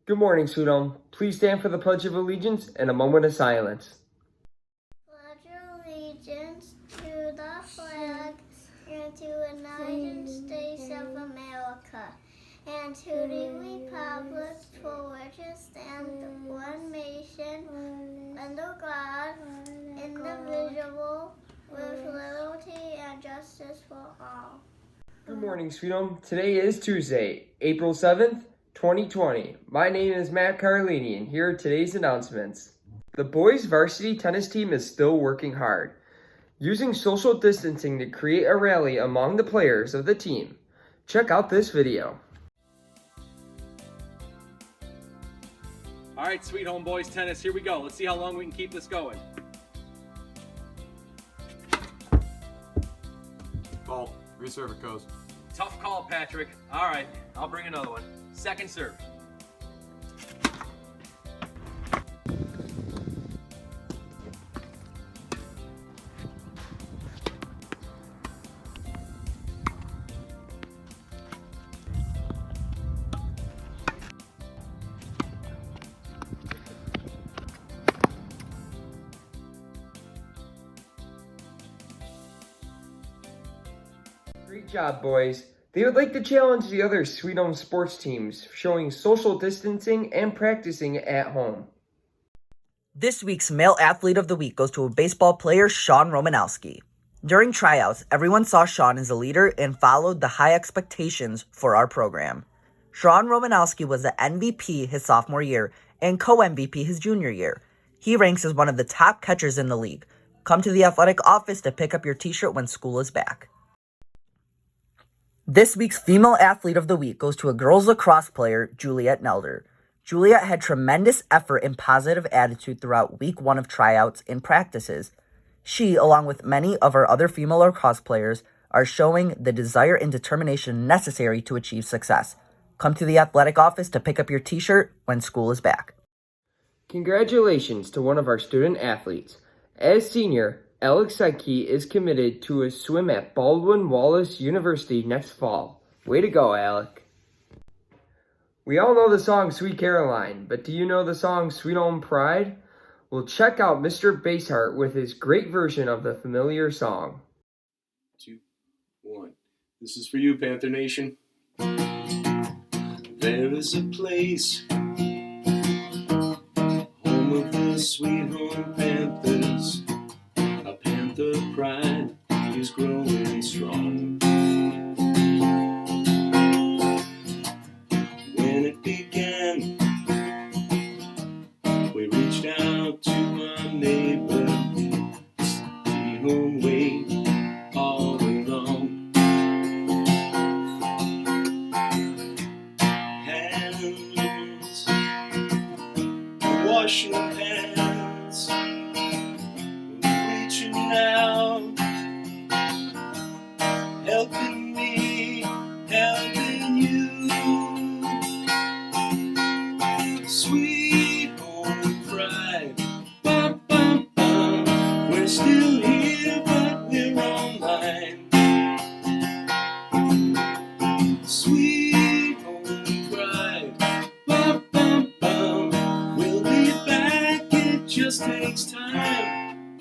Good morning, Sweet Home. Please stand for the Pledge of Allegiance and a moment of silence. Pledge allegiance to the flag and to the United States of America and to the republic for which it stands, one nation, under God, indivisible, with liberty and justice for all. Good morning, Sweet Home. Today is Tuesday, April 7th, 2020. My name is Matt Carlini, and here are today's announcements. The boys varsity tennis team is still working hard, using social distancing to create a rally among the players of the team. Check out this video. All right, Sweet Home boys tennis, here we go. Let's see how long we can keep this going. Ball, reserve it goes. Tough call, Patrick. All right, I'll bring another one. Second serve. Great job, boys. They would like to challenge the other Sweet Home sports teams, showing social distancing and practicing at home. This week's Male Athlete of the Week goes to a baseball player, Sean Romanowski. During tryouts, everyone saw Sean as a leader and followed the high expectations for our program. Sean Romanowski was the MVP his sophomore year and co-MVP his junior year. He ranks as one of the top catchers in the league. Come to the athletic office to pick up your t-shirt when school is back. This week's Female Athlete of the Week goes to a girls lacrosse player, Juliet Nelder. Juliet had tremendous effort and positive attitude throughout week 1 of tryouts and practices. She, along with many of our other female lacrosse players, are showing the desire and determination necessary to achieve success. Come to the athletic office to pick up your t-shirt when school is back. Congratulations to one of our student athletes. As senior, Alex Seike is committed to a swim at Baldwin Wallace University next fall. Way to go, Alec. We all know the song Sweet Caroline, but do you know the song Sweet Home Pride? Well, check out Mr. Bassheart with his great version of the familiar song. 2, 1. This is for you, Panther Nation. There is a place, home of the Sweet Home Panthers. A panther pride is growing strong. When it began, we reached out to our neighbor, Sweet Home Way, all along. Hands, washing hands, reaching out, helping me, helping you. Sweet Home Pride, ba, ba, ba. We're still here, but we're online. Sweet Home Pride, ba, ba, ba. We'll be back, it just takes time.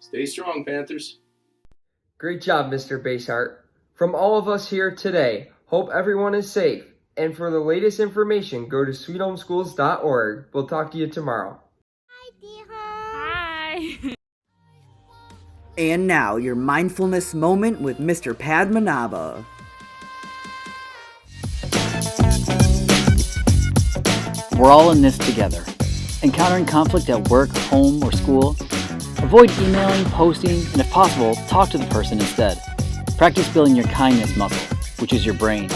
Stay strong, Panthers. Great job, Mr. Bassheart. From all of us here today, hope everyone is safe. And for the latest information, go to sweethomeschools.org. We'll talk to you tomorrow. Hi. And now, your mindfulness moment with Mr. Padmanabha. We're all in this together. Encountering conflict at work, home, or school? Avoid emailing, posting, and if possible, talk to the person instead. Practice building your kindness muscle, which is your brain.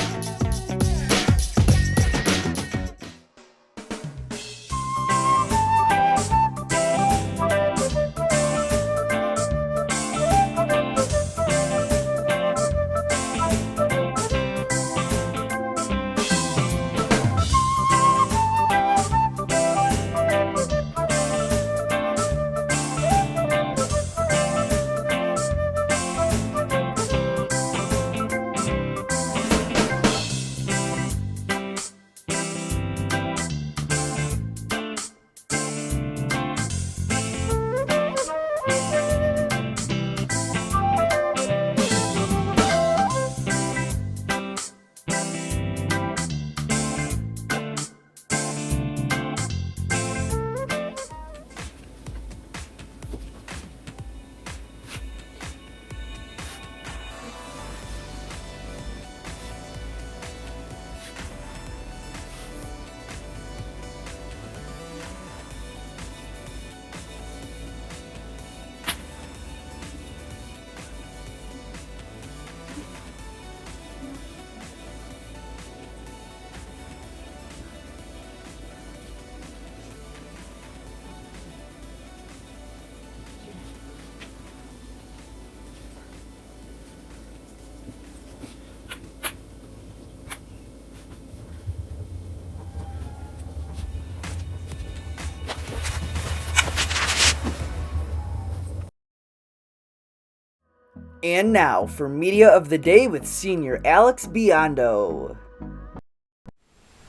And now for Media of the Day with Senior Alex Biondo.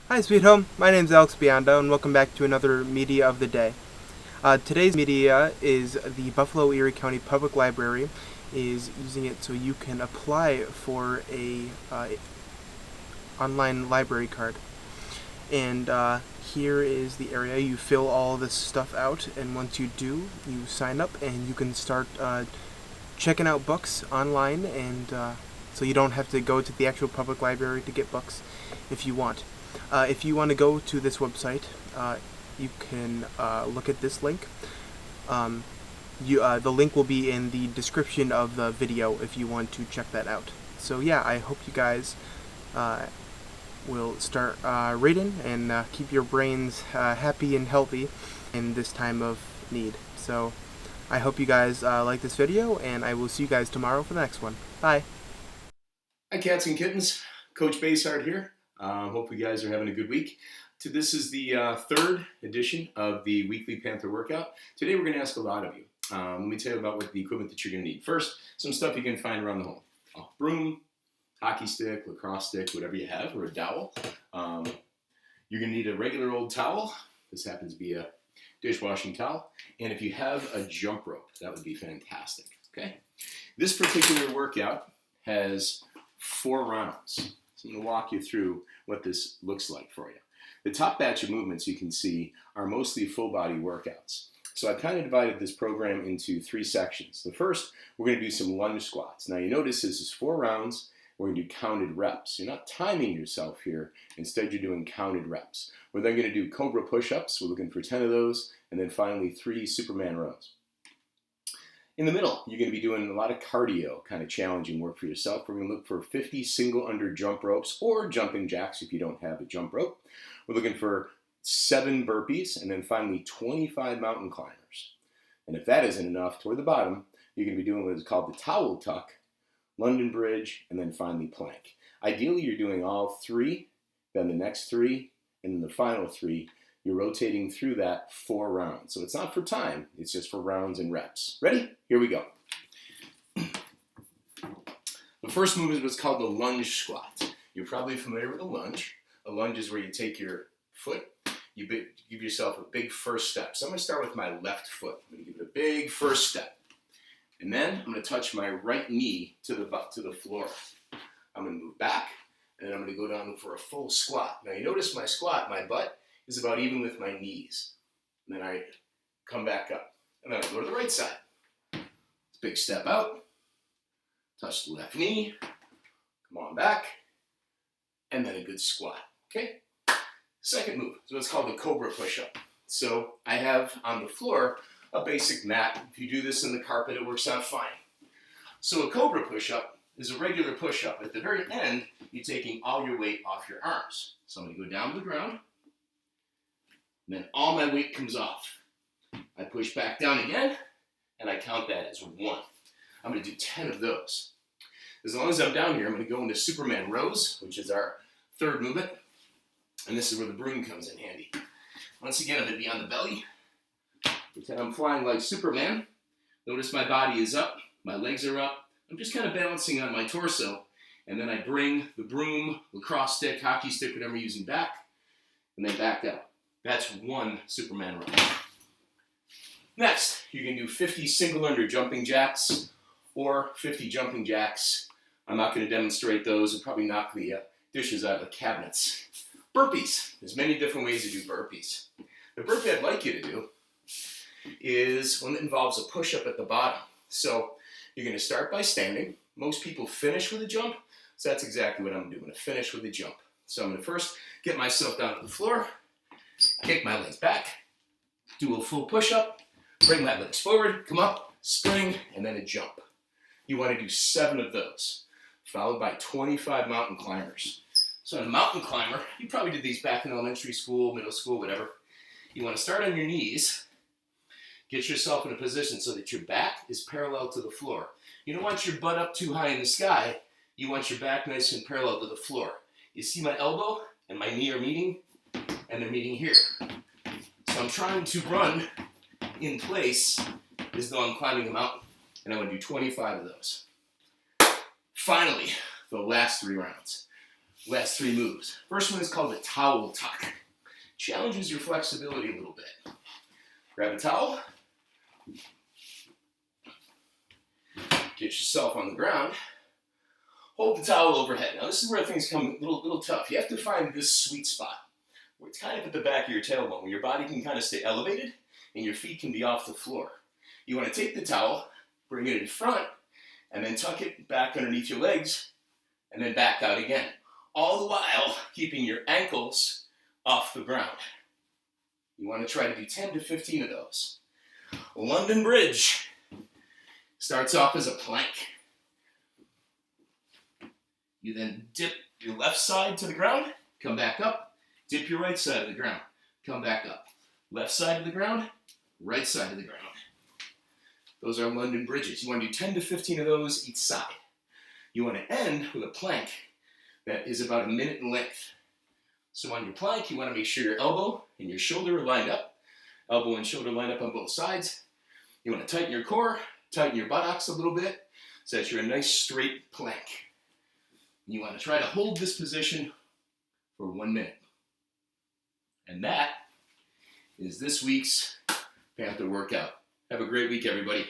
Hi, Sweet Home. My name's Alex Biondo, and welcome back to another Media of the Day. Today's media is the Buffalo Erie County Public Library is using it so you can apply for a online library card. And here is the area. You fill all this stuff out, and once you do, you sign up and you can start checking out books online, and so you don't have to go to the actual public library to get books if you want. If you want to go to this website, you can look at this link. The link will be in the description of the video if you want to check that out. So yeah, I hope you guys will start reading and keep your brains happy and healthy in this time of need. So I hope you guys like this video, and I will see you guys tomorrow for the next one. Bye. Hi, cats and kittens. Coach Basehart here. Hope you guys are having a good week. This is the third edition of the weekly Panther workout. Today we're going to ask a lot of you. Let me tell you about what the equipment that you're going to need. First, some stuff you can find around the home. A broom, hockey stick, lacrosse stick, whatever you have, or a dowel. You're going to need a regular old towel. This happens to be a dishwashing towel. And if you have a jump rope, that would be fantastic. Okay. This particular workout has 4 rounds. So I'm going to walk you through what this looks like for you. The top batch of movements you can see are mostly full body workouts. So I've kind of divided this program into 3 sections. The first, we're going to do some lunge squats. Now you notice this is 4 rounds. We're going to do counted reps. You're not timing yourself here. Instead, you're doing counted reps. We're then going to do cobra push-ups. We're looking for 10 of those. And then finally, 3 Superman rows. In the middle, you're going to be doing a lot of cardio, kind of challenging work for yourself. We're going to look for 50 single under jump ropes or jumping jacks if you don't have a jump rope. We're looking for 7 burpees, and then finally 25 mountain climbers. And if that isn't enough, toward the bottom, you're going to be doing what is called the towel tuck, London Bridge, and then finally plank. Ideally, you're doing all 3, then the next 3, and then the final 3. You're rotating through that 4 rounds. So it's not for time, it's just for rounds and reps. Ready? Here we go. The first move is what's called the lunge squat. You're probably familiar with a lunge. A lunge is where you take your foot, you give yourself a big first step. So I'm going to start with my left foot. I'm going to give it a big first step. And then I'm going to touch my right knee to the floor. I'm going to move back, and then I'm going to go down for a full squat. Now you notice my squat, my butt is about even with my knees. And then I come back up. And then I go to the right side. Big step out. Touch the left knee. Come on back. And then a good squat. Okay? Second move is what's called the cobra push-up. So I have on the floor a basic mat. If you do this in the carpet, it works out fine. So a cobra push-up is a regular push-up. At the very end, you're taking all your weight off your arms. So I'm going to go down to the ground. And then all my weight comes off. I push back down again, and I count that as 1. I'm going to do 10 of those. As long as I'm down here, I'm going to go into Superman rows, which is our third movement. And this is where the broom comes in handy. Once again, I'm going to be on the belly. Pretend I'm flying like Superman. Notice my body is up, my legs are up. I'm just kind of balancing on my torso. And then I bring the broom, lacrosse stick, hockey stick, whatever I'm using back, and then back up. That's 1 Superman row. Next, you can do 50 single under jumping jacks or 50 jumping jacks. I'm not going to demonstrate those. I'll probably knock the dishes out of the cabinets. Burpees. There's many different ways to do burpees. The burpee I'd like you to do is one that involves a push-up at the bottom. So you're going to start by standing. Most people finish with a jump, so that's exactly what I'm going to do. I'm going to finish with a jump. So I'm going to first get myself down to the floor, kick my legs back, do a full push-up, bring my legs forward, come up, spring, and then a jump. You want to do 7 of those, followed by 25 mountain climbers. So in a mountain climber, you probably did these back in elementary school, middle school, whatever. You want to start on your knees, get yourself in a position so that your back is parallel to the floor. You don't want your butt up too high in the sky. You want your back nice and parallel to the floor. You see my elbow and my knee are meeting, and they're meeting here. So I'm trying to run in place as though I'm climbing a mountain, and I want to do 25 of those. Finally, the last 3 rounds. Last 3 moves. First one is called a towel tuck. Challenges your flexibility a little bit. Grab a towel. Get yourself on the ground. Hold the towel overhead. Now this is where things come a little tough. You have to find this sweet spot where it's kind of at the back of your tailbone, where your body can kind of stay elevated and your feet can be off the floor. You want to take the towel, bring it in front, and then tuck it back underneath your legs, and then back out again. All the while keeping your ankles off the ground. You want to try to do 10 to 15 of those. London Bridge starts off as a plank. You then dip your left side to the ground, come back up, dip your right side of the ground, come back up. Left side of the ground, right side of the ground. Those are London Bridges. You want to do 10 to 15 of those each side. You want to end with a plank that is about 1 minute in length. So on your plank, you want to make sure your elbow and your shoulder are lined up. Elbow and shoulder lined up on both sides. You want to tighten your core, tighten your buttocks a little bit so that you're a nice straight plank. You want to try to hold this position for 1 minute. And that is this week's Panther workout. Have a great week, everybody.